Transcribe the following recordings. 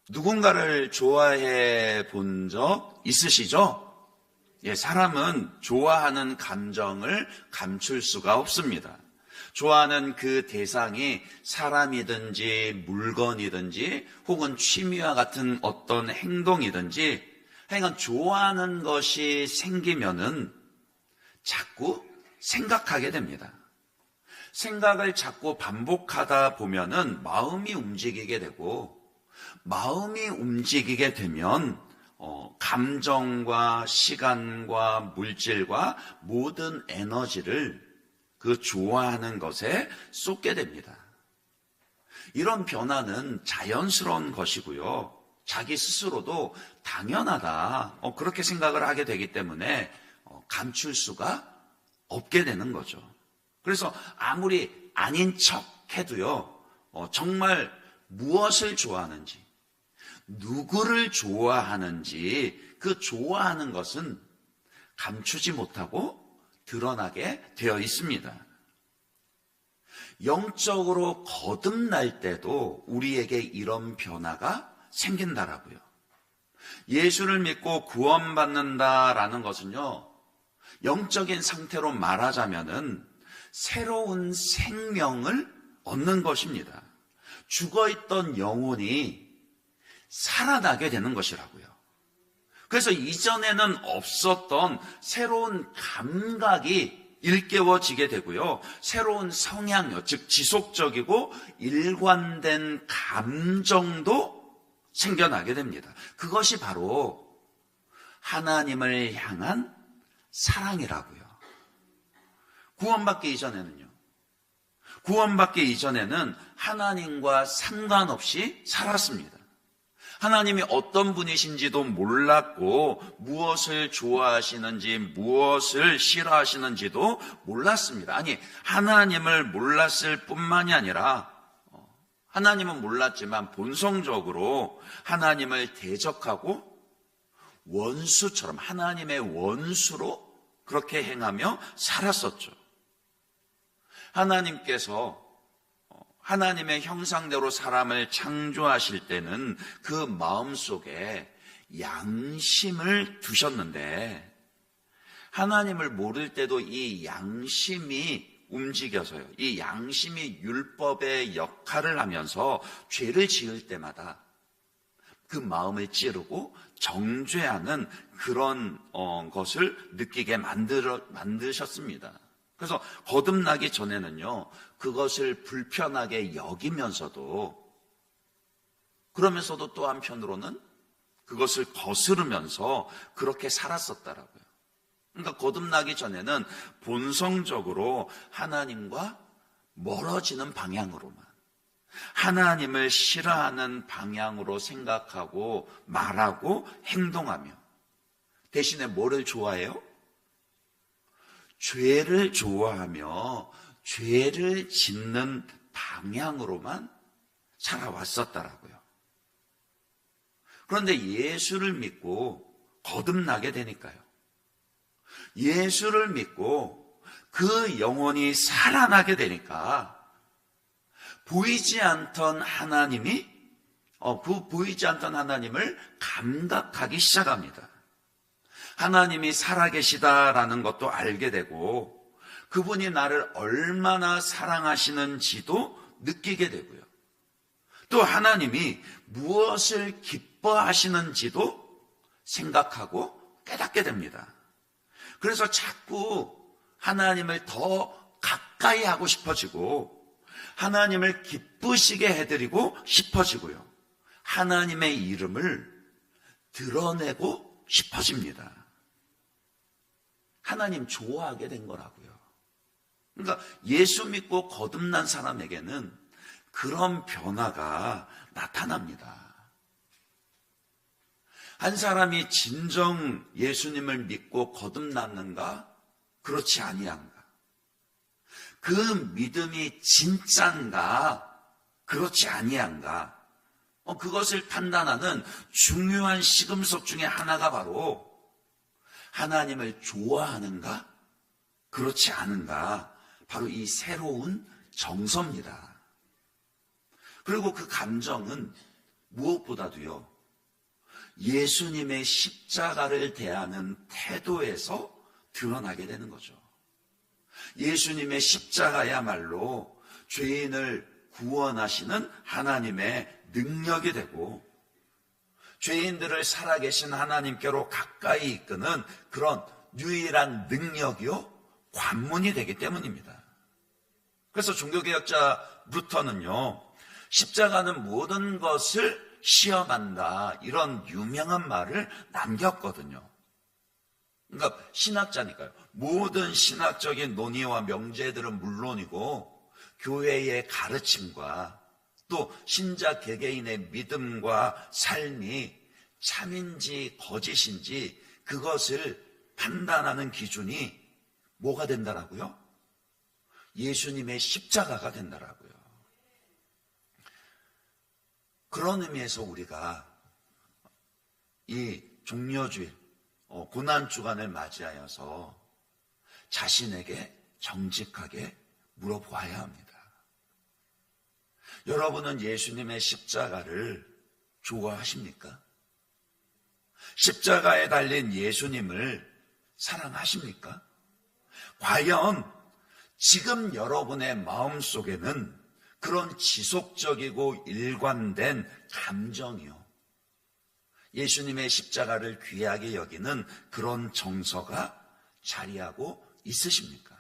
누군가를 좋아해 본 적 있으시죠? 예, 사람은 좋아하는 감정을 감출 수가 없습니다. 좋아하는 그 대상이 사람이든지 물건이든지 혹은 취미와 같은 어떤 행동이든지 하여간 좋아하는 것이 생기면은 자꾸 생각하게 됩니다. 생각을 자꾸 반복하다 보면은 마음이 움직이게 되고, 마음이 움직이게 되면 감정과 시간과 물질과 모든 에너지를 그 좋아하는 것에 쏟게 됩니다. 이런 변화는 자연스러운 것이고요. 자기 스스로도 당연하다, 그렇게 생각을 하게 되기 때문에 감출 수가 없게 되는 거죠. 그래서 아무리 아닌 척 해도요, 정말 무엇을 좋아하는지, 누구를 좋아하는지 그 좋아하는 것은 감추지 못하고 드러나게 되어 있습니다. 영적으로 거듭날 때도 우리에게 이런 변화가 생긴다라고요. 예수를 믿고 구원받는다라는 것은요, 영적인 상태로 말하자면은 새로운 생명을 얻는 것입니다. 죽어있던 영혼이 살아나게 되는 것이라고요. 그래서 이전에는 없었던 새로운 감각이 일깨워지게 되고요. 새로운 성향, 즉 지속적이고 일관된 감정도 생겨나게 됩니다. 그것이 바로 하나님을 향한 사랑이라고요. 구원받기 이전에는 하나님과 상관없이 살았습니다. 하나님이 어떤 분이신지도 몰랐고 무엇을 좋아하시는지 무엇을 싫어하시는지도 몰랐습니다. 아니, 하나님을 몰랐을 뿐만이 아니라 하나님은 몰랐지만 본성적으로 하나님을 대적하고 원수처럼 하나님의 원수로 그렇게 행하며 살았었죠. 하나님께서 하나님의 형상대로 사람을 창조하실 때는 그 마음속에 양심을 두셨는데 하나님을 모를 때도 이 양심이 움직여서요. 이 양심이 율법의 역할을 하면서 죄를 지을 때마다 그 마음을 찌르고 정죄하는 그런 것을 느끼게 만드셨습니다. 그래서 거듭나기 전에는요, 그것을 불편하게 여기면서도, 그러면서도 또 한편으로는 그것을 거스르면서 그렇게 살았었다라고요. 그러니까 거듭나기 전에는 본성적으로 하나님과 멀어지는 방향으로만, 하나님을 싫어하는 방향으로 생각하고 말하고 행동하며, 대신에 뭐를 좋아해요? 죄를 좋아하며 죄를 짓는 방향으로만 살아왔었다라고요. 그런데 예수를 믿고 거듭나게 되니까요. 예수를 믿고 그 영혼이 살아나게 되니까 보이지 않던 하나님을 감각하기 시작합니다. 하나님이 살아계시다라는 것도 알게 되고 그분이 나를 얼마나 사랑하시는지도 느끼게 되고요. 또 하나님이 무엇을 기뻐하시는지도 생각하고 깨닫게 됩니다. 그래서 자꾸 하나님을 더 가까이 하고 싶어지고 하나님을 기쁘시게 해드리고 싶어지고요. 하나님의 이름을 드러내고 싶어집니다. 하나님 좋아하게 된 거라고요. 그러니까 예수 믿고 거듭난 사람에게는 그런 변화가 나타납니다. 한 사람이 진정 예수님을 믿고 거듭났는가? 그렇지 아니한가? 그 믿음이 진짠가? 그렇지 아니한가? 그것을 판단하는 중요한 시금석 중에 하나가 바로 하나님을 좋아하는가? 그렇지 않은가? 바로 이 새로운 정서입니다. 그리고 그 감정은 무엇보다도요, 예수님의 십자가를 대하는 태도에서 드러나게 되는 거죠. 예수님의 십자가야말로 죄인을 구원하시는 하나님의 능력이 되고, 죄인들을 살아계신 하나님께로 가까이 이끄는 그런 유일한 능력이요, 관문이 되기 때문입니다. 그래서 종교개혁자 루터는요, 십자가는 모든 것을 시험한다, 이런 유명한 말을 남겼거든요. 그러니까 신학자니까요. 모든 신학적인 논의와 명제들은 물론이고, 교회의 가르침과 또 신자 개개인의 믿음과 삶이 참인지 거짓인지 그것을 판단하는 기준이 뭐가 된다라고요? 예수님의 십자가가 된다라고요. 그런 의미에서 우리가 이 종려주일, 고난주간을 맞이하여서 자신에게 정직하게 물어보아야 합니다. 여러분은 예수님의 십자가를 좋아하십니까? 십자가에 달린 예수님을 사랑하십니까? 과연 지금 여러분의 마음속에는 그런 지속적이고 일관된 감정이요, 예수님의 십자가를 귀하게 여기는 그런 정서가 자리하고 있으십니까?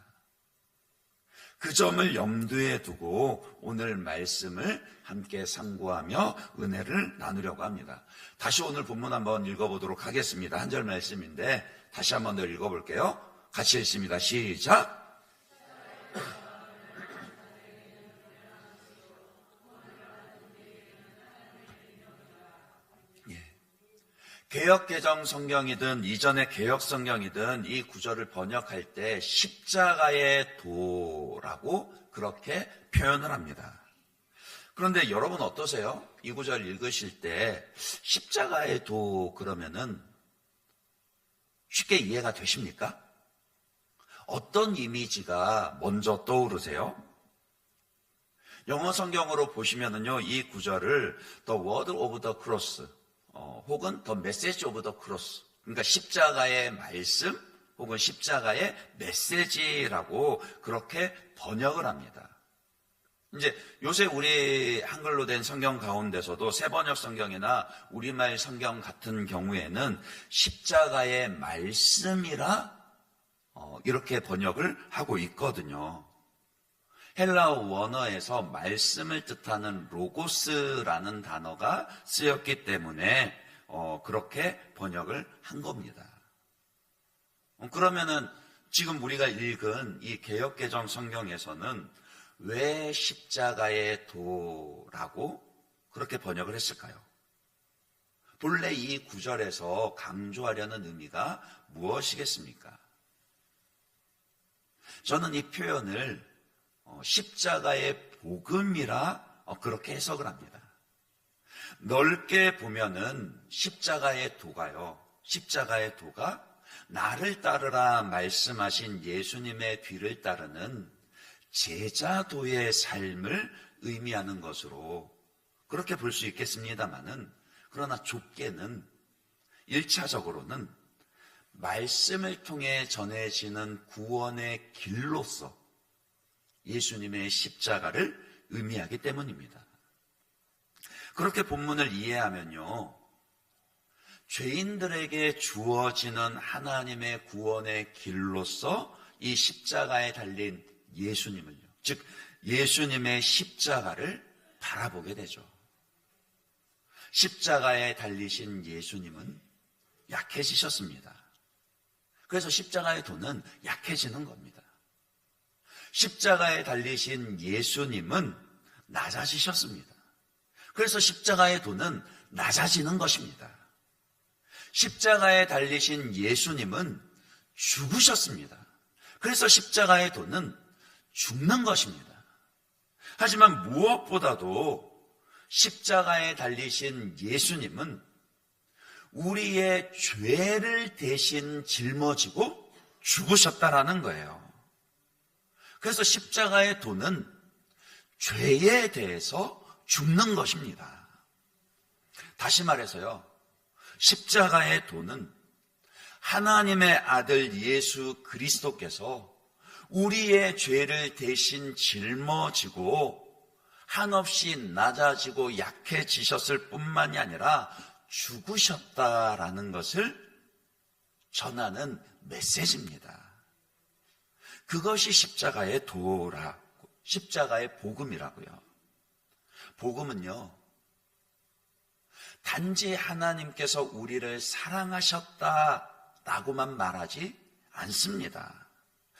그 점을 염두에 두고 오늘 말씀을 함께 상고하며 은혜를 나누려고 합니다. 다시 오늘 본문 한번 읽어보도록 하겠습니다. 한 절 말씀인데 다시 한번 더 읽어볼게요. 같이 읽습니다. 시작. 개역개정 성경이든 이전의 개역 성경이든 이 구절을 번역할 때 십자가의 도라고 그렇게 표현을 합니다. 그런데 여러분 어떠세요? 이 구절 읽으실 때 십자가의 도 그러면은 쉽게 이해가 되십니까? 어떤 이미지가 먼저 떠오르세요? 영어 성경으로 보시면은요, 이 구절을 The Word of the Cross 혹은 The Message of the Cross, 그러니까 십자가의 말씀 혹은 십자가의 메시지라고 그렇게 번역을 합니다. 이제 요새 우리 한글로 된 성경 가운데서도 새번역 성경이나 우리말 성경 같은 경우에는 십자가의 말씀이라 이렇게 번역을 하고 있거든요. 헬라어 원어에서 말씀을 뜻하는 로고스라는 단어가 쓰였기 때문에 그렇게 번역을 한 겁니다. 그러면은 지금 우리가 읽은 이 개역개정 성경에서는 왜 십자가의 도라고 그렇게 번역을 했을까요? 본래 이 구절에서 강조하려는 의미가 무엇이겠습니까? 저는 이 표현을 십자가의 복음이라 그렇게 해석을 합니다. 넓게 보면은 십자가의 도가요, 십자가의 도가 나를 따르라 말씀하신 예수님의 뒤를 따르는 제자도의 삶을 의미하는 것으로 그렇게 볼 수 있겠습니다마는, 그러나 좁게는 1차적으로는 말씀을 통해 전해지는 구원의 길로서 예수님의 십자가를 의미하기 때문입니다. 그렇게 본문을 이해하면요, 죄인들에게 주어지는 하나님의 구원의 길로서 이 십자가에 달린 예수님을요, 즉 예수님의 십자가를 바라보게 되죠. 십자가에 달리신 예수님은 약해지셨습니다. 그래서 십자가의 도는 약해지는 겁니다. 십자가에 달리신 예수님은 낮아지셨습니다. 그래서 십자가의 도는 낮아지는 것입니다. 십자가에 달리신 예수님은 죽으셨습니다. 그래서 십자가의 도는 죽는 것입니다. 하지만 무엇보다도 십자가에 달리신 예수님은 우리의 죄를 대신 짊어지고 죽으셨다라는 거예요. 그래서 십자가의 도는 죄에 대해서 죽는 것입니다. 다시 말해서요, 십자가의 도는 하나님의 아들 예수 그리스도께서 우리의 죄를 대신 짊어지고 한없이 낮아지고 약해지셨을 뿐만이 아니라 죽으셨다라는 것을 전하는 메시지입니다. 그것이 십자가의 도라고, 십자가의 복음이라고요. 복음은요, 단지 하나님께서 우리를 사랑하셨다라고만 말하지 않습니다.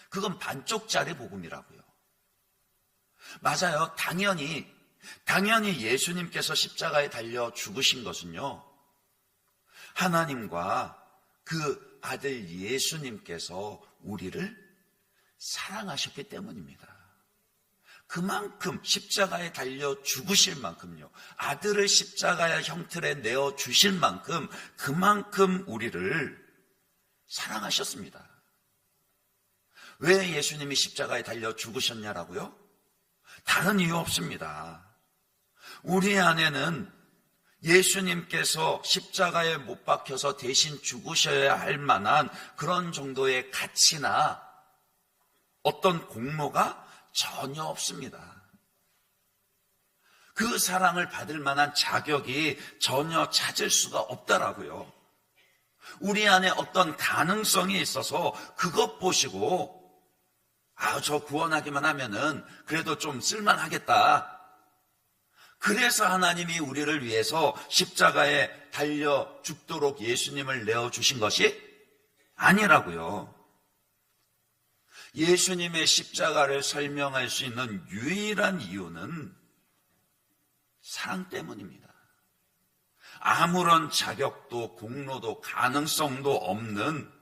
그건 반쪽짜리 복음이라고요. 맞아요. 당연히 예수님께서 십자가에 달려 죽으신 것은요, 하나님과 그 아들 예수님께서 우리를 사랑하셨기 때문입니다. 그만큼 십자가에 달려 죽으실 만큼요, 아들을 십자가의 형틀에 내어 주실 만큼 그만큼 우리를 사랑하셨습니다. 왜 예수님이 십자가에 달려 죽으셨냐라고요? 다른 이유 없습니다. 우리 안에는 예수님께서 십자가에 못 박혀서 대신 죽으셔야 할 만한 그런 정도의 가치나 어떤 공로가 전혀 없습니다. 그 사랑을 받을 만한 자격이 전혀 찾을 수가 없다라고요. 우리 안에 어떤 가능성이 있어서 그것 보시고 저 구원하기만 하면은 그래도 좀 쓸만하겠다. 그래서 하나님이 우리를 위해서 십자가에 달려 죽도록 예수님을 내어주신 것이 아니라고요. 예수님의 십자가를 설명할 수 있는 유일한 이유는 사랑 때문입니다. 아무런 자격도 공로도 가능성도 없는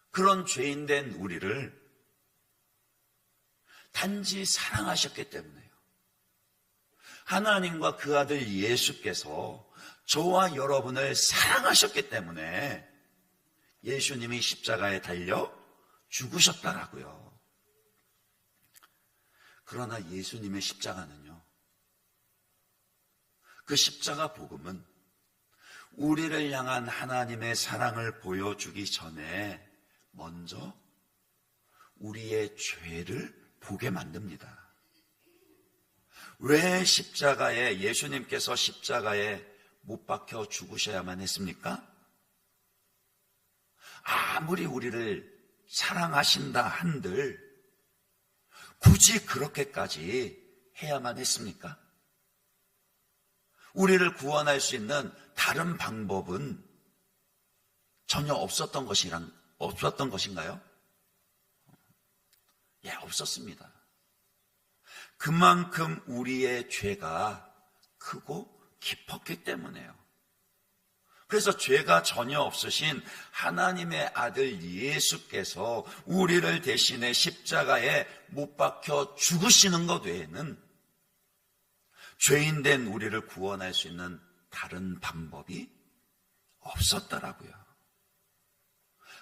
그런 죄인된 우리를 단지 사랑하셨기 때문에요. 하나님과 그 아들 예수께서 저와 여러분을 사랑하셨기 때문에 예수님이 십자가에 달려 죽으셨다라고요. 그러나 예수님의 십자가는요, 그 십자가 복음은 우리를 향한 하나님의 사랑을 보여주기 전에 먼저 우리의 죄를 보게 만듭니다. 왜 예수님께서 십자가에 못 박혀 죽으셔야만 했습니까? 아무리 우리를 사랑하신다 한들 굳이 그렇게까지 해야만 했습니까? 우리를 구원할 수 있는 다른 방법은 전혀 없었던 것인가요? 예, 없었습니다. 그만큼 우리의 죄가 크고 깊었기 때문에요. 그래서 죄가 전혀 없으신 하나님의 아들 예수께서 우리를 대신해 십자가에 못 박혀 죽으시는 것 외에는 죄인된 우리를 구원할 수 있는 다른 방법이 없었더라고요.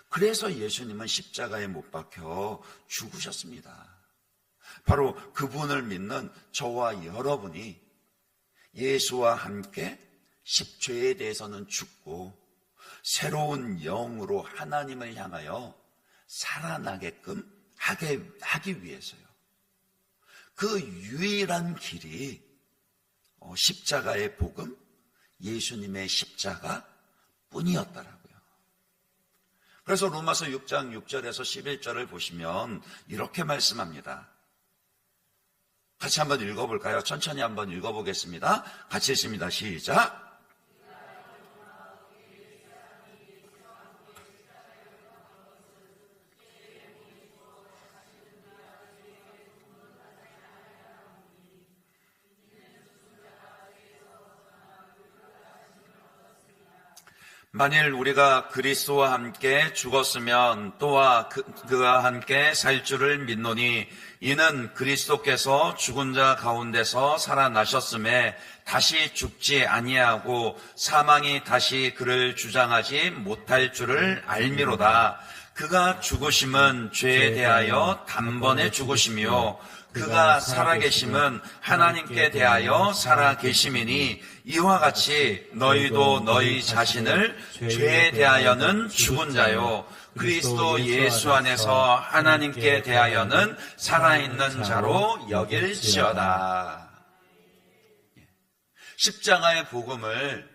그래서 예수님은 십자가에 못 박혀 죽으셨습니다. 바로 그분을 믿는 저와 여러분이 예수와 함께 십죄에 대해서는 죽고 새로운 영으로 하나님을 향하여 살아나게끔 하기 위해서요. 그 유일한 길이 십자가의 복음, 예수님의 십자가 뿐이었더라고요. 그래서 로마서 6장 6절에서 11절을 보시면 이렇게 말씀합니다. 같이 한번 읽어볼까요? 천천히 한번 읽어보겠습니다. 같이 읽습니다. 시작. 만일 우리가 그리스도와 함께 죽었으면 또한 그와 함께 살 줄을 믿노니 이는 그리스도께서 죽은 자 가운데서 살아나셨음에 다시 죽지 아니하고 사망이 다시 그를 주장하지 못할 줄을 알미로다. 그가 죽으심은 죄에 대하여 단번에 죽으시며 그가 살아계심은 하나님께 대하여 살아계심이니 이와 같이 너희도 너희 자신을 죄에 대하여는 죽은 자요 그리스도 예수 안에서 하나님께 대하여는 살아있는 자로 여길지어다. 십자가의 복음을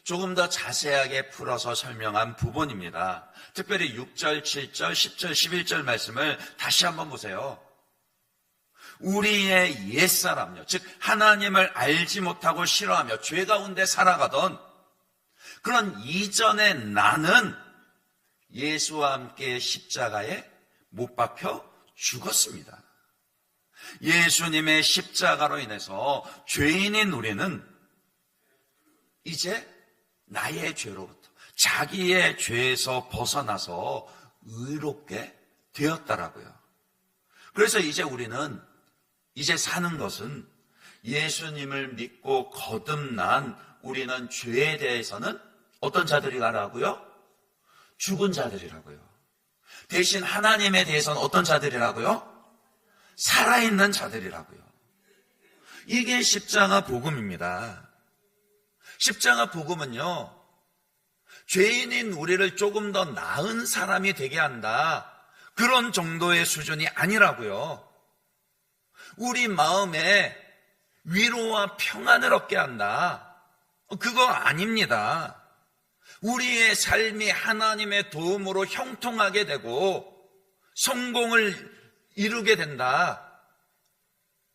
조금 더 자세하게 풀어서 설명한 부분입니다. 특별히 6절, 7절, 10절, 11절 말씀을 다시 한번 보세요. 우리의 옛사람요, 즉 하나님을 알지 못하고 싫어하며 죄 가운데 살아가던 그런 이전의 나는 예수와 함께 십자가에 못 박혀 죽었습니다. 예수님의 십자가로 인해서 죄인인 우리는 이제 나의 죄로부터 자기의 죄에서 벗어나서 의롭게 되었다라고요. 그래서 이제 우리는 이제 사는 것은 예수님을 믿고 거듭난 우리는 죄에 대해서는 어떤 자들이라고요? 죽은 자들이라고요. 대신 하나님에 대해서는 어떤 자들이라고요? 살아있는 자들이라고요. 이게 십자가 복음입니다. 십자가 복음은요, 죄인인 우리를 조금 더 나은 사람이 되게 한다, 그런 정도의 수준이 아니라고요. 우리 마음에 위로와 평안을 얻게 한다, 그거 아닙니다. 우리의 삶이 하나님의 도움으로 형통하게 되고 성공을 이루게 된다,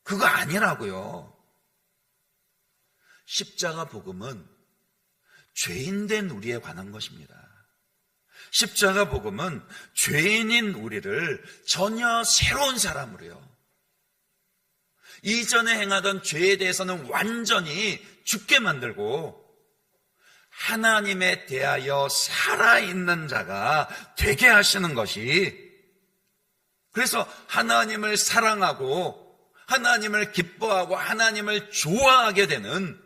그거 아니라고요. 십자가 복음은 죄인된 우리에 관한 것입니다. 십자가 복음은 죄인인 우리를 전혀 새로운 사람으로요, 이전에 행하던 죄에 대해서는 완전히 죽게 만들고 하나님에 대하여 살아있는 자가 되게 하시는 것이, 그래서 하나님을 사랑하고 하나님을 기뻐하고 하나님을 좋아하게 되는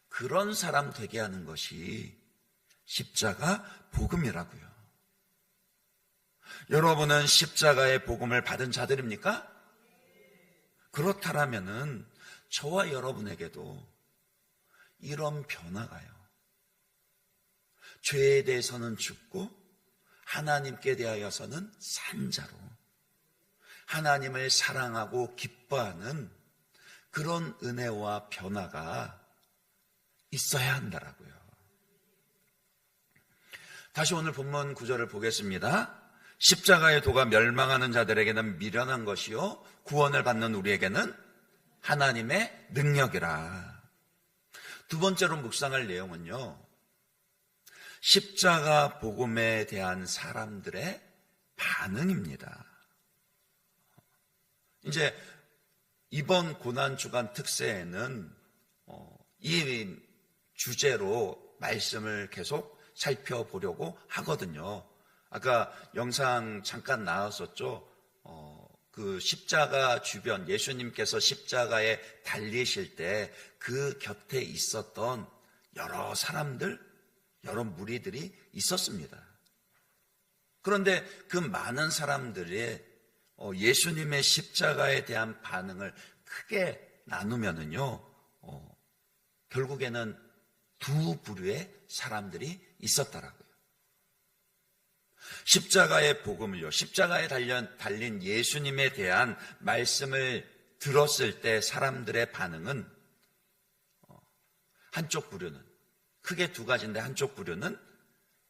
그런 사람 되게 하는 것이 십자가 복음이라고요. 여러분은 십자가의 복음을 받은 자들입니까? 그렇다면은 저와 여러분에게도 이런 변화가요, 죄에 대해서는 죽고 하나님께 대하여서는 산 자로 하나님을 사랑하고 기뻐하는 그런 은혜와 변화가 있어야 한다라고요. 다시 오늘 본문 9절을 보겠습니다. 십자가의 도가 멸망하는 자들에게는 미련한 것이요 구원을 받는 우리에게는 하나님의 능력이라. 두 번째로 묵상할 내용은요, 십자가 복음에 대한 사람들의 반응입니다. 이제 이번 고난주간 특세에는 이 주제로 말씀을 계속 살펴보려고 하거든요. 아까 영상 잠깐 나왔었죠. 그 십자가 주변, 예수님께서 십자가에 달리실 때 그 곁에 있었던 여러 사람들, 여러 무리들이 있었습니다. 그런데 그 많은 사람들의 예수님의 십자가에 대한 반응을 크게 나누면은요, 결국에는 두 부류의 사람들이 있었더라고요. 십자가의 복음을요, 십자가에 달린 예수님에 대한 말씀을 들었을 때 사람들의 반응은 한쪽 부류는, 크게 두 가지인데 한쪽 부류는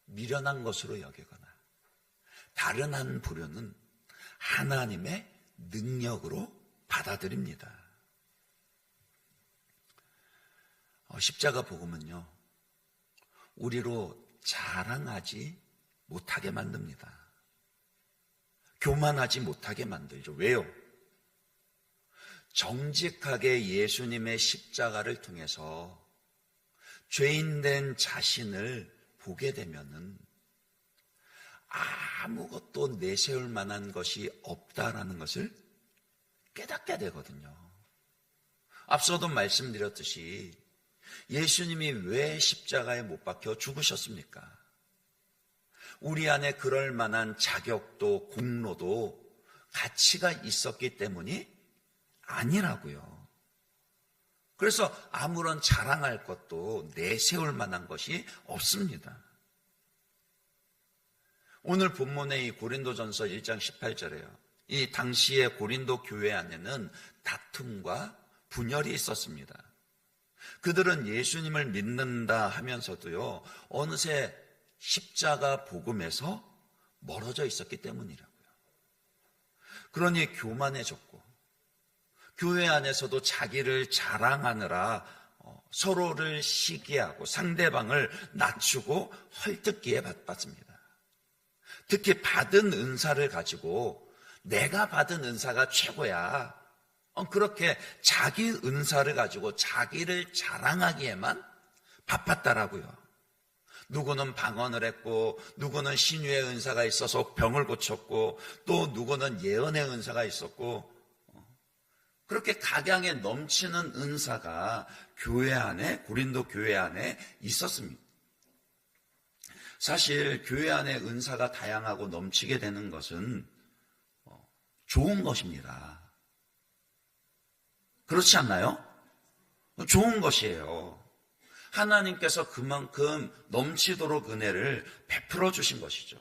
미련한 것으로 여기거나 다른 한 부류는 하나님의 능력으로 받아들입니다. 십자가 복음은요, 우리로 자랑하지 못하게 만듭니다. 교만하지 못하게 만들죠. 왜요? 정직하게 예수님의 십자가를 통해서 죄인된 자신을 보게 되면은 아무것도 내세울 만한 것이 없다라는 것을 깨닫게 되거든요. 앞서도 말씀드렸듯이 예수님이 왜 십자가에 못 박혀 죽으셨습니까? 우리 안에 그럴 만한 자격도 공로도 가치가 있었기 때문이 아니라고요. 그래서 아무런 자랑할 것도 내세울 만한 것이 없습니다. 오늘 본문의 이 고린도전서 1장 18절에요. 이 당시의 고린도 교회 안에는 다툼과 분열이 있었습니다. 그들은 예수님을 믿는다 하면서도요, 어느새 십자가 복음에서 멀어져 있었기 때문이라고요. 그러니 교만해졌고, 교회 안에서도 자기를 자랑하느라 서로를 시기하고 상대방을 낮추고 헐뜯기에 바빴습니다. 특히 받은 은사를 가지고 내가 받은 은사가 최고야, 그렇게 자기 은사를 가지고 자기를 자랑하기에만 바빴다라고요. 누구는 방언을 했고, 누구는 신유의 은사가 있어서 병을 고쳤고, 또 누구는 예언의 은사가 있었고, 그렇게 각양에 넘치는 은사가 교회 안에, 고린도 교회 안에 있었습니다. 사실 교회 안에 은사가 다양하고 넘치게 되는 것은 좋은 것입니다. 그렇지 않나요? 좋은 것이에요. 하나님께서 그만큼 넘치도록 은혜를 베풀어 주신 것이죠.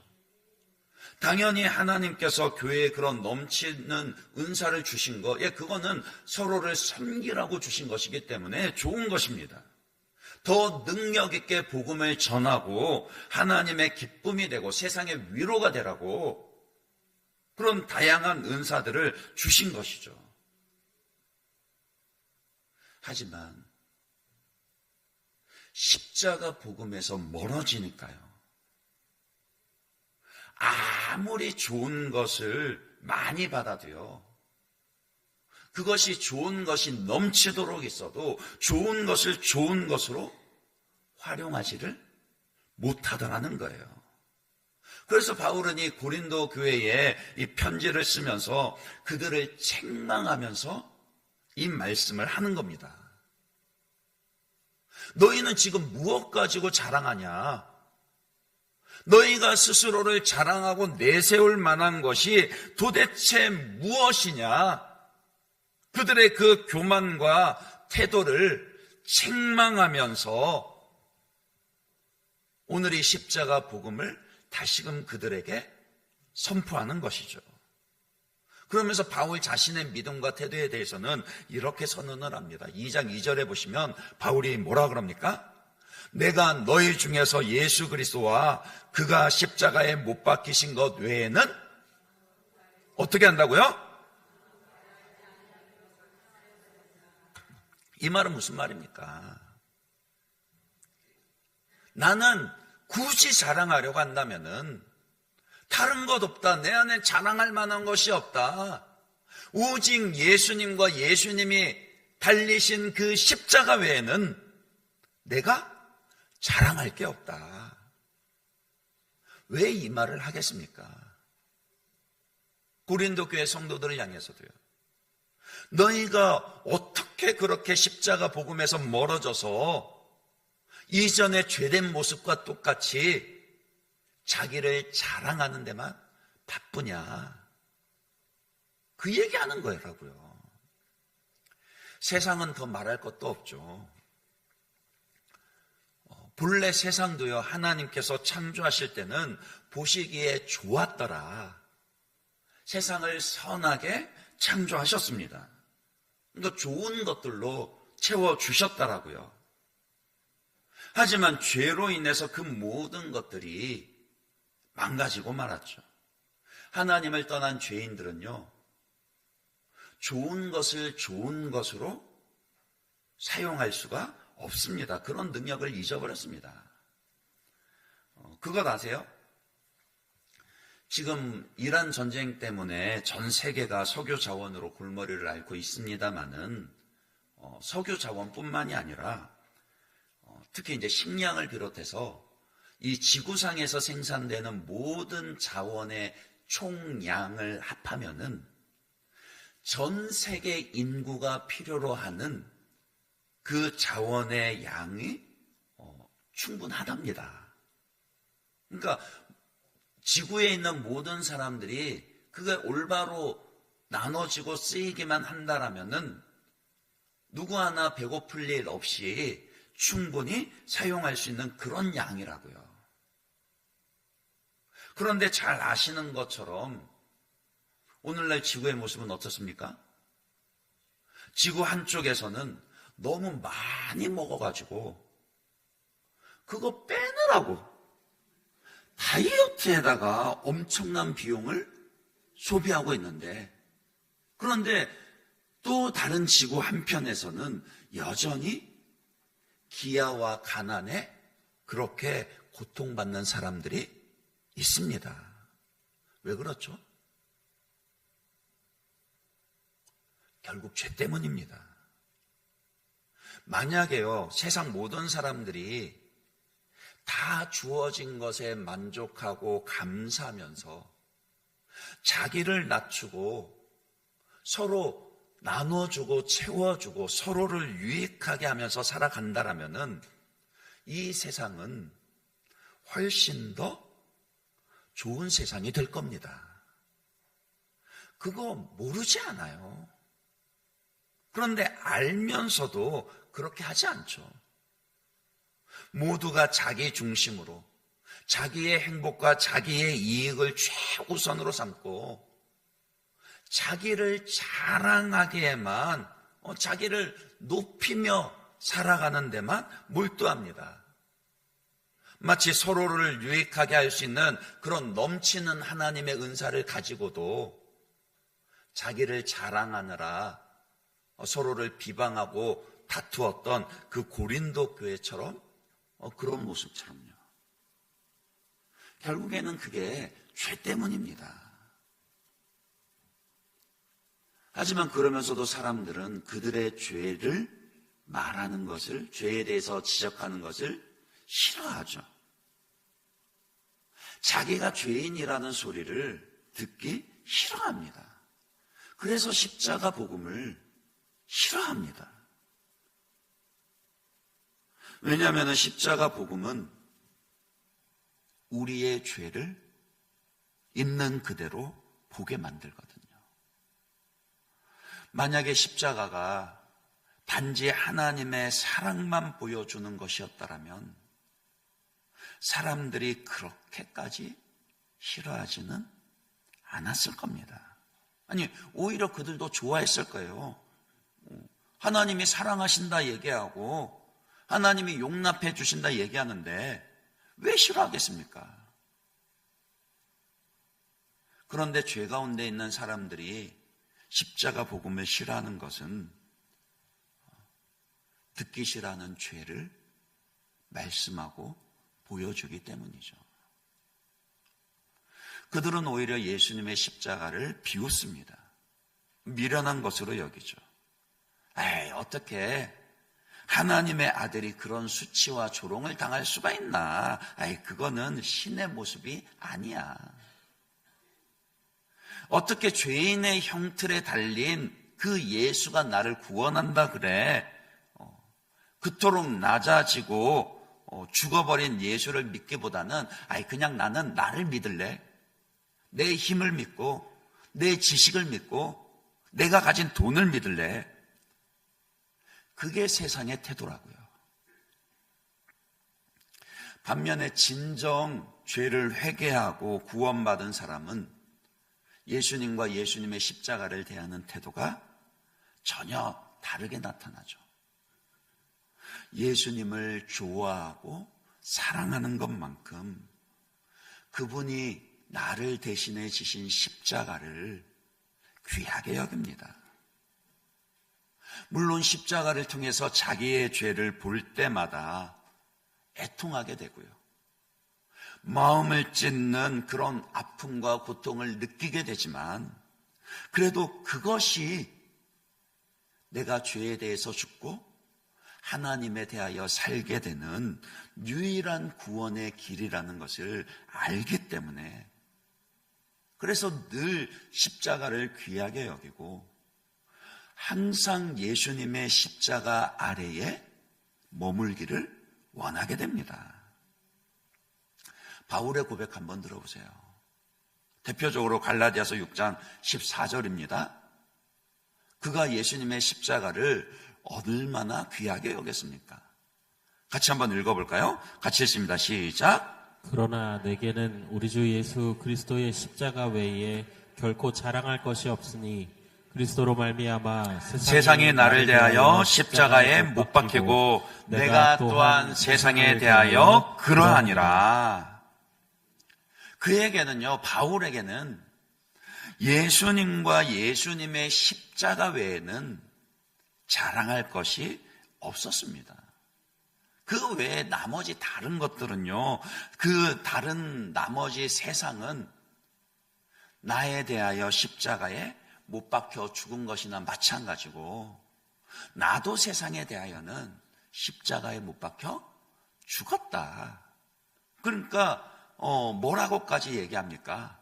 당연히 하나님께서 교회에 그런 넘치는 은사를 주신 거, 그거는 서로를 섬기라고 주신 것이기 때문에 좋은 것입니다. 더 능력 있게 복음을 전하고 하나님의 기쁨이 되고 세상의 위로가 되라고 그런 다양한 은사들을 주신 것이죠. 하지만 십자가 복음에서 멀어지니까요, 아무리 좋은 것을 많이 받아도요, 그것이 좋은 것이 넘치도록 있어도 좋은 것을 좋은 것으로 활용하지를 못하더라는 거예요. 그래서 바울은 이 고린도 교회에 이 편지를 쓰면서 그들을 책망하면서 이 말씀을 하는 겁니다. 너희는 지금 무엇 가지고 자랑하냐? 너희가 스스로를 자랑하고 내세울 만한 것이 도대체 무엇이냐? 그들의 그 교만과 태도를 책망하면서 오늘 이 십자가 복음을 다시금 그들에게 선포하는 것이죠. 그러면서 바울 자신의 믿음과 태도에 대해서는 이렇게 선언을 합니다. 2장 2절에 보시면 바울이 뭐라 그럽니까? 내가 너희 중에서 예수 그리스도와 그가 십자가에 못 박히신 것 외에는 어떻게 한다고요? 이 말은 무슨 말입니까? 나는 굳이 자랑하려고 한다면은 다른 것 없다. 내 안에 자랑할 만한 것이 없다. 오직 예수님과 예수님이 달리신 그 십자가 외에는 내가 자랑할 게 없다. 왜 이 말을 하겠습니까? 고린도 교회 성도들을 향해서도요. 너희가 어떻게 그렇게 십자가 복음에서 멀어져서 이전의 죄된 모습과 똑같이 자기를 자랑하는 데만 바쁘냐? 그 얘기하는 거라고요. 세상은 더 말할 것도 없죠. 본래 세상도요, 하나님께서 창조하실 때는 보시기에 좋았더라. 세상을 선하게 창조하셨습니다. 그러니까 좋은 것들로 채워주셨더라고요. 하지만 죄로 인해서 그 모든 것들이 망가지고 말았죠. 하나님을 떠난 죄인들은요, 좋은 것을 좋은 것으로 사용할 수가 없습니다. 그런 능력을 잊어버렸습니다. 그것 아세요? 지금 이란 전쟁 때문에 전 세계가 석유 자원으로 골머리를 앓고 있습니다만은 석유 자원뿐만이 아니라 특히 이제 식량을 비롯해서 이 지구상에서 생산되는 모든 자원의 총량을 합하면은 전 세계 인구가 필요로 하는 그 자원의 양이 충분하답니다. 그러니까 지구에 있는 모든 사람들이 그게 올바로 나눠지고 쓰이기만 한다라면은 누구 하나 배고플 일 없이 충분히 사용할 수 있는 그런 양이라고요. 그런데 잘 아시는 것처럼 오늘날 지구의 모습은 어떻습니까? 지구 한쪽에서는 너무 많이 먹어가지고 그거 빼느라고 다이어트에다가 엄청난 비용을 소비하고 있는데, 그런데 또 다른 지구 한편에서는 여전히 기아와 가난에 그렇게 고통받는 사람들이 있습니다. 왜 그렇죠? 결국 죄 때문입니다. 만약에요, 세상 모든 사람들이 다 주어진 것에 만족하고 감사하면서 자기를 낮추고 서로 나눠주고 채워주고 서로를 유익하게 하면서 살아간다라면은 이 세상은 훨씬 더 좋은 세상이 될 겁니다. 그거 모르지 않아요. 그런데 알면서도 그렇게 하지 않죠. 모두가 자기 중심으로 자기의 행복과 자기의 이익을 최우선으로 삼고 자기를 자랑하기에만, 자기를 높이며 살아가는 데만 몰두합니다. 마치 서로를 유익하게 할 수 있는 그런 넘치는 하나님의 은사를 가지고도 자기를 자랑하느라 서로를 비방하고 다투었던 그 고린도 교회처럼, 그런 모습처럼요. 결국에는 그게 죄 때문입니다. 하지만 그러면서도 사람들은 그들의 죄를 말하는 것을, 죄에 대해서 지적하는 것을 싫어하죠. 자기가 죄인이라는 소리를 듣기 싫어합니다. 그래서 십자가 복음을 싫어합니다. 왜냐하면 십자가 복음은 우리의 죄를 있는 그대로 보게 만들거든요. 만약에 십자가가 단지 하나님의 사랑만 보여주는 것이었다면 사람들이 그렇게까지 싫어하지는 않았을 겁니다. 아니, 오히려 그들도 좋아했을 거예요. 하나님이 사랑하신다 얘기하고 하나님이 용납해 주신다 얘기하는데 왜 싫어하겠습니까? 그런데 죄 가운데 있는 사람들이 십자가 복음을 싫어하는 것은 듣기 싫어하는 죄를 말씀하고 보여주기 때문이죠. 그들은 오히려 예수님의 십자가를 비웃습니다. 미련한 것으로 여기죠. 에이, 어떻게 하나님의 아들이 그런 수치와 조롱을 당할 수가 있나? 에이, 그거는 신의 모습이 아니야. 어떻게 죄인의 형틀에 달린 그 예수가 나를 구원한다 그래? 그토록 낮아지고 죽어버린 예수를 믿기보다는 그냥 나는 나를 믿을래. 내 힘을 믿고 내 지식을 믿고 내가 가진 돈을 믿을래. 그게 세상의 태도라고요. 반면에 진정 죄를 회개하고 구원받은 사람은 예수님과 예수님의 십자가를 대하는 태도가 전혀 다르게 나타나죠. 예수님을 좋아하고 사랑하는 것만큼 그분이 나를 대신해 지신 십자가를 귀하게 여깁니다. 물론 십자가를 통해서 자기의 죄를 볼 때마다 애통하게 되고요. 마음을 찢는 그런 아픔과 고통을 느끼게 되지만 그래도 그것이 내가 죄에 대해서 죽고 하나님에 대하여 살게 되는 유일한 구원의 길이라는 것을 알기 때문에 그래서 늘 십자가를 귀하게 여기고 항상 예수님의 십자가 아래에 머물기를 원하게 됩니다. 바울의 고백 한번 들어보세요. 대표적으로 갈라디아서 6장 14절입니다. 그가 예수님의 십자가를 얼마나 귀하게 여겼습니까? 같이 한번 읽어볼까요? 같이 읽습니다. 시작. 그러나 내게는 우리 주 예수 그리스도의 십자가 외에 결코 자랑할 것이 없으니 그리스도로 말미암아 세상이 나를 대하여 십자가에 못 박히고 내가 또한 세상에 대하여 그러하니라. 그에게는요, 바울에게는 예수님과 예수님의 십자가 외에는 자랑할 것이 없었습니다. 그 외에 나머지 다른 것들은요, 그 다른 나머지 세상은 나에 대하여 십자가에 못 박혀 죽은 것이나 마찬가지고, 나도 세상에 대하여는 십자가에 못 박혀 죽었다. 그러니까 뭐라고까지 얘기합니까?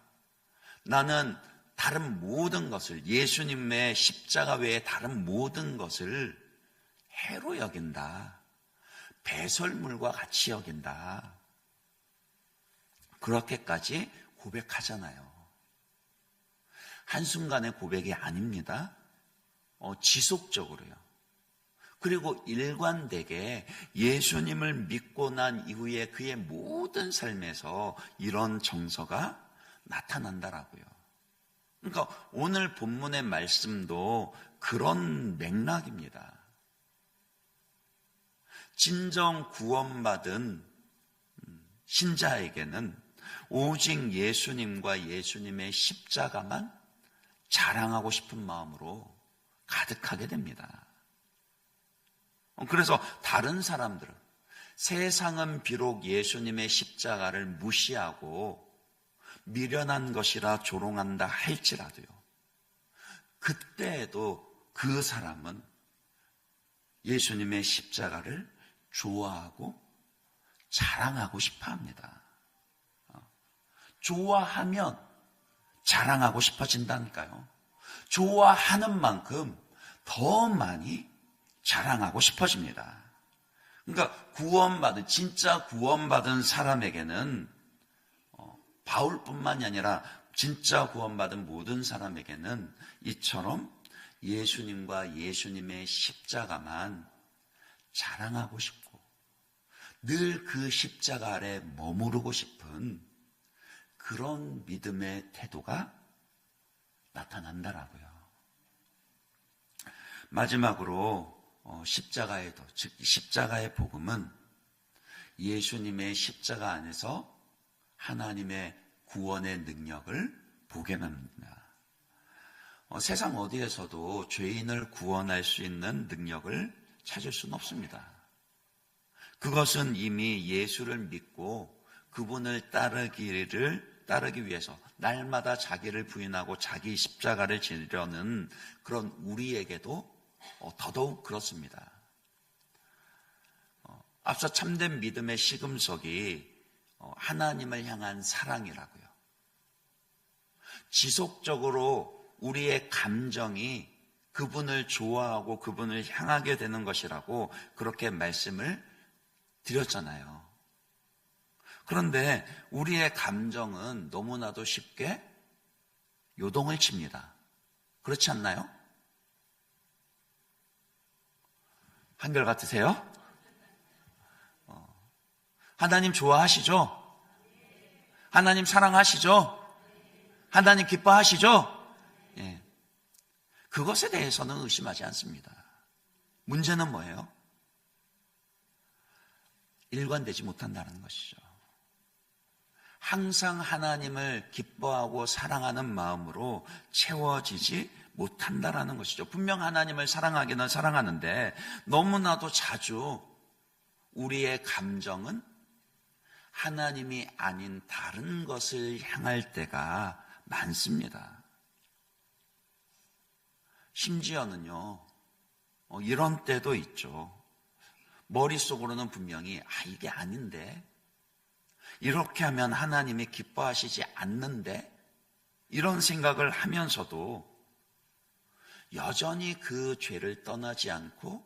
나는 다른 모든 것을, 예수님의 십자가 외에 다른 모든 것을 해로 여긴다. 배설물과 같이 여긴다. 그렇게까지 고백하잖아요. 한순간의 고백이 아닙니다. 지속적으로요. 그리고 일관되게 예수님을 믿고 난 이후에 그의 모든 삶에서 이런 정서가 나타난다라고요. 그러니까 오늘 본문의 말씀도 그런 맥락입니다. 진정 구원받은 신자에게는 오직 예수님과 예수님의 십자가만 자랑하고 싶은 마음으로 가득하게 됩니다. 그래서 다른 사람들은, 세상은 비록 예수님의 십자가를 무시하고 미련한 것이라 조롱한다 할지라도요, 그때에도 그 사람은 예수님의 십자가를 좋아하고 자랑하고 싶어 합니다. 좋아하면 자랑하고 싶어진다니까요. 좋아하는 만큼 더 많이 자랑하고 싶어집니다. 그러니까 진짜 구원받은 사람에게는, 바울뿐만이 아니라 진짜 구원받은 모든 사람에게는 이처럼 예수님과 예수님의 십자가만 자랑하고 싶고 늘 그 십자가 아래 머무르고 싶은 그런 믿음의 태도가 나타난다라고요. 마지막으로 십자가의 도, 즉 십자가의 복음은 예수님의 십자가 안에서 하나님의 구원의 능력을 보게 합니다. 세상 어디에서도 죄인을 구원할 수 있는 능력을 찾을 수는 없습니다. 그것은 이미 예수를 믿고 그분을 따르기 위해서 날마다 자기를 부인하고 자기 십자가를 지려는 그런 우리에게도 더더욱 그렇습니다. 앞서 참된 믿음의 시금석이 하나님을 향한 사랑이라고요. 지속적으로 우리의 감정이 그분을 좋아하고 그분을 향하게 되는 것이라고 그렇게 말씀을 드렸잖아요. 그런데 우리의 감정은 너무나도 쉽게 요동을 칩니다. 그렇지 않나요? 한결같으세요? 하나님 좋아하시죠? 하나님 사랑하시죠? 하나님 기뻐하시죠? 예. 그것에 대해서는 의심하지 않습니다. 문제는 뭐예요? 일관되지 못한다는 것이죠. 항상 하나님을 기뻐하고 사랑하는 마음으로 채워지지 못한다라는 것이죠. 분명 하나님을 사랑하기는 사랑하는데 너무나도 자주 우리의 감정은 하나님이 아닌 다른 것을 향할 때가 많습니다. 심지어는요, 이런 때도 있죠. 머릿속으로는 분명히 이게 아닌데, 이렇게 하면 하나님이 기뻐하시지 않는데, 이런 생각을 하면서도 여전히 그 죄를 떠나지 않고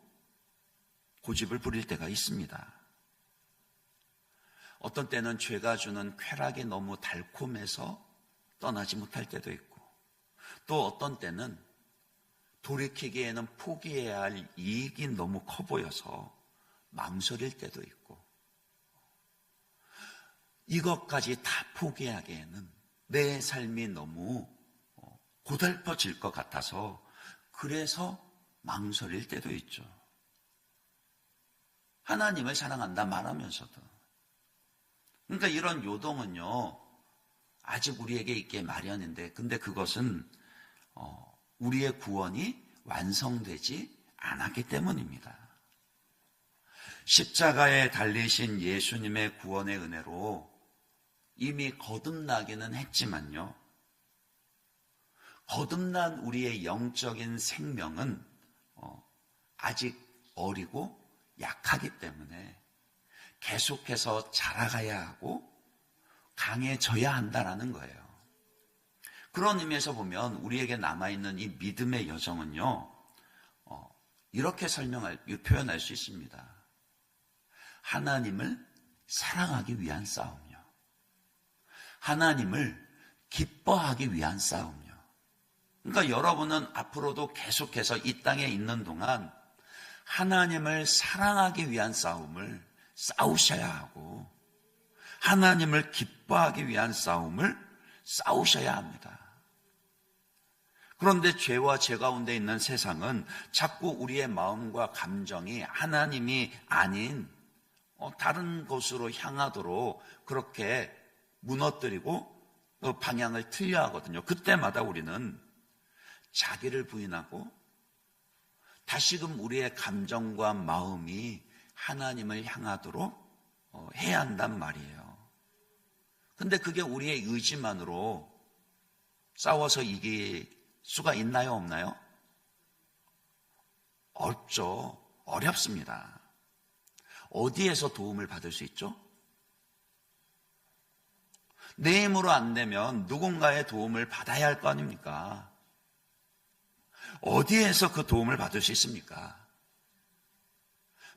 고집을 부릴 때가 있습니다. 어떤 때는 죄가 주는 쾌락이 너무 달콤해서 떠나지 못할 때도 있고, 또 어떤 때는 돌이키기에는 포기해야 할 이익이 너무 커 보여서 망설일 때도 있고, 이것까지 다 포기하기에는 내 삶이 너무 고달퍼질 것 같아서 그래서 망설일 때도 있죠. 하나님을 사랑한다 말하면서도. 그러니까 이런 요동은요, 아직 우리에게 있기에 마련인데, 근데 그것은 우리의 구원이 완성되지 않았기 때문입니다. 십자가에 달리신 예수님의 구원의 은혜로 이미 거듭나기는 했지만요, 거듭난 우리의 영적인 생명은 아직 어리고 약하기 때문에 계속해서 자라가야 하고 강해져야 한다라는 거예요. 그런 의미에서 보면 우리에게 남아있는 이 믿음의 여정은요, 이렇게 표현할 수 있습니다. 하나님을 사랑하기 위한 싸움이요, 하나님을 기뻐하기 위한 싸움이요. 그러니까 여러분은 앞으로도 계속해서 이 땅에 있는 동안 하나님을 사랑하기 위한 싸움을 싸우셔야 하고, 하나님을 기뻐하기 위한 싸움을 싸우셔야 합니다. 그런데 죄와 죄 가운데 있는 세상은 자꾸 우리의 마음과 감정이 하나님이 아닌 다른 곳으로 향하도록 그렇게 무너뜨리고 방향을 틀려 하거든요. 그때마다 우리는 자기를 부인하고 다시금 우리의 감정과 마음이 하나님을 향하도록 해야 한단 말이에요. 근데 그게 우리의 의지만으로 싸워서 이길 수가 있나요, 없나요? 없죠. 어렵습니다. 어디에서 도움을 받을 수 있죠? 내 힘으로 안 되면 누군가의 도움을 받아야 할 거 아닙니까? 어디에서 그 도움을 받을 수 있습니까?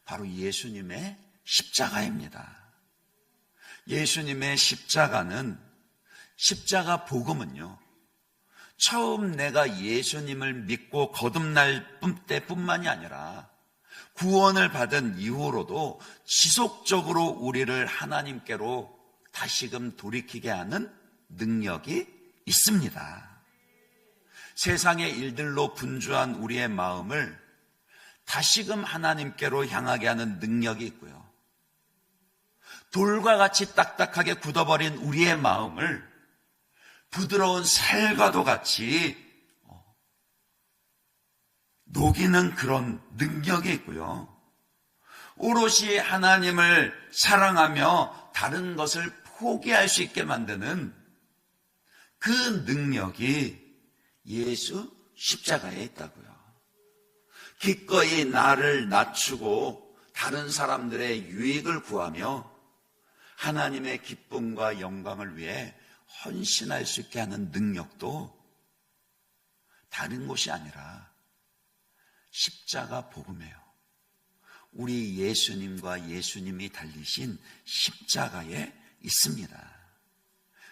바로 예수님의 십자가입니다. 예수님의 십자가 복음은요, 처음 내가 예수님을 믿고 거듭날 때뿐만이 아니라 구원을 받은 이후로도 지속적으로 우리를 하나님께로 다시금 돌이키게 하는 능력이 있습니다. 세상의 일들로 분주한 우리의 마음을 다시금 하나님께로 향하게 하는 능력이 있고요, 돌과 같이 딱딱하게 굳어버린 우리의 마음을 부드러운 살과도 같이 녹이는 그런 능력이 있고요, 오롯이 하나님을 사랑하며 다른 것을 포기할 수 있게 만드는 그 능력이 예수 십자가에 있다고요. 기꺼이 나를 낮추고 다른 사람들의 유익을 구하며 하나님의 기쁨과 영광을 위해 헌신할 수 있게 하는 능력도 다른 곳이 아니라 십자가 복음이에요. 우리 예수님과 예수님이 달리신 십자가에 있습니다.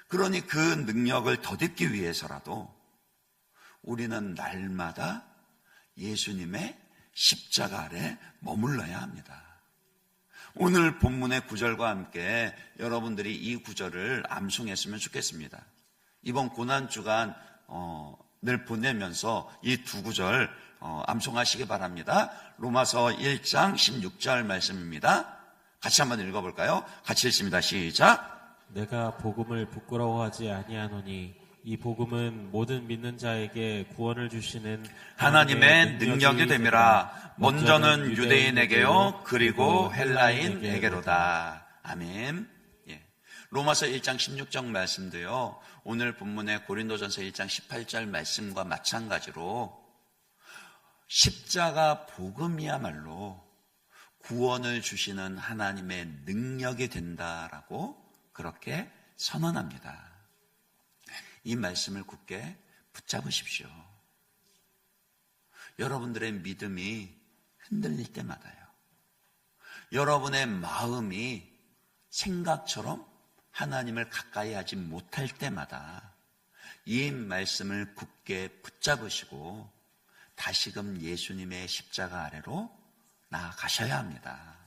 그러니 그 능력을 덧입기 위해서라도 우리는 날마다 예수님의 십자가 아래 머물러야 합니다. 오늘 본문의 구절과 함께 여러분들이 이 구절을 암송했으면 좋겠습니다. 이번 고난주간 늘 보내면서 이 두 구절 암송하시기 바랍니다. 로마서 1장 16절 말씀입니다. 같이 한번 읽어볼까요? 같이 읽습니다. 시작. 내가 복음을 부끄러워하지 아니하노니 이 복음은 모든 믿는 자에게 구원을 주시는 하나님의 능력이 됨이라. 먼저는 유대인에게요, 그리고 헬라인에게로다. 아멘. 예. 로마서 1장 16절 말씀도요, 오늘 본문의 고린도전서 1장 18절 말씀과 마찬가지로 십자가 복음이야말로 구원을 주시는 하나님의 능력이 된다라고 그렇게 선언합니다. 이 말씀을 굳게 붙잡으십시오. 여러분들의 믿음이 흔들릴 때마다요, 여러분의 마음이 생각처럼 하나님을 가까이 하지 못할 때마다 이 말씀을 굳게 붙잡으시고 다시금 예수님의 십자가 아래로 나아가셔야 합니다.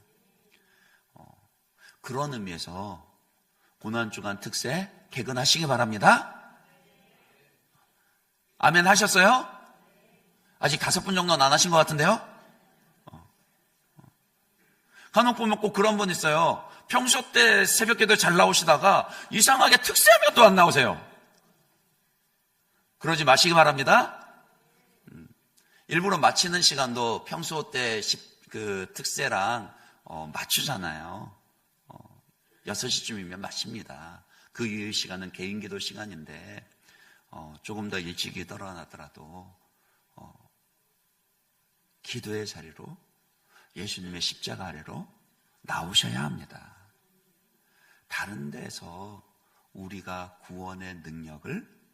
그런 의미에서 고난주간 특세 개근하시기 바랍니다. 아멘 하셨어요? 아직 5분 정도는 안 하신 것 같은데요? 간혹 보면 꼭 그런 분 있어요. 평소 때 새벽기도 잘 나오시다가 이상하게 특세하면 또 안 나오세요. 그러지 마시기 바랍니다. 일부러 맞히는 시간도 평소 때 그 특세랑 맞추잖아요. 6시쯤이면 맞춥니다. 그 이후 시간은 개인기도 시간인데 조금 더 일찍 일어나더라도 기도의 자리로 예수님의 십자가 아래로 나오셔야 합니다. 다른 데서 우리가 구원의 능력을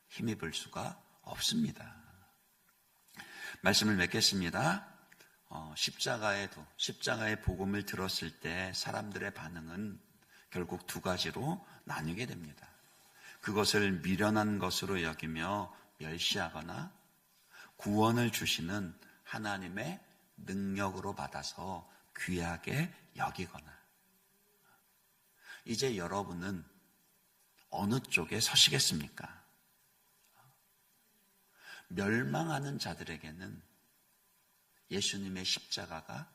힘입을 수가 없습니다. 말씀을 맺겠습니다. 십자가의 복음을 들었을 때 사람들의 반응은 결국 2가지로 나뉘게 됩니다. 그것을 미련한 것으로 여기며 멸시하거나 구원을 주시는 하나님의 능력으로 받아서 귀하게 여기거나. 이제 여러분은 어느 쪽에 서시겠습니까? 멸망하는 자들에게는 예수님의 십자가가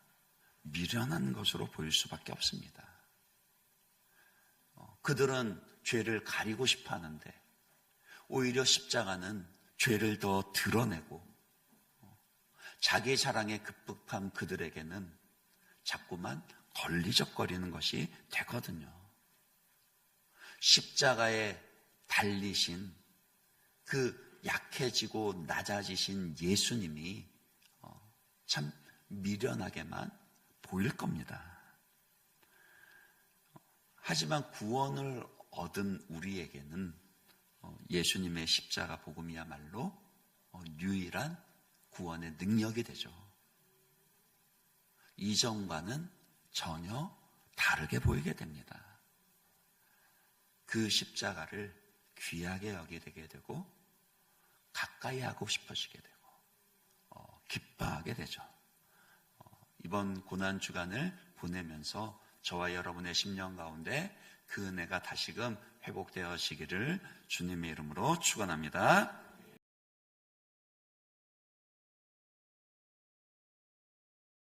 미련한 것으로 보일 수밖에 없습니다. 그들은 죄를 가리고 싶어 하는데 오히려 십자가는 죄를 더 드러내고 자기 자랑에 급급한 그들에게는 자꾸만 걸리적거리는 것이 되거든요. 십자가에 달리신 그 약해지고 낮아지신 예수님이 참 미련하게만 보일 겁니다. 하지만 구원을 얻은 우리에게는 예수님의 십자가 복음이야말로 유일한 구원의 능력이 되죠. 이전과는 전혀 다르게 보이게 됩니다. 그 십자가를 귀하게 여기게 되고 가까이 하고 싶어지게 되고 기뻐하게 되죠. 이번 고난주간을 보내면서 저와 여러분의 심령 가운데 그 은혜가 다시금 회복되어지기를 주님의 이름으로 축원합니다.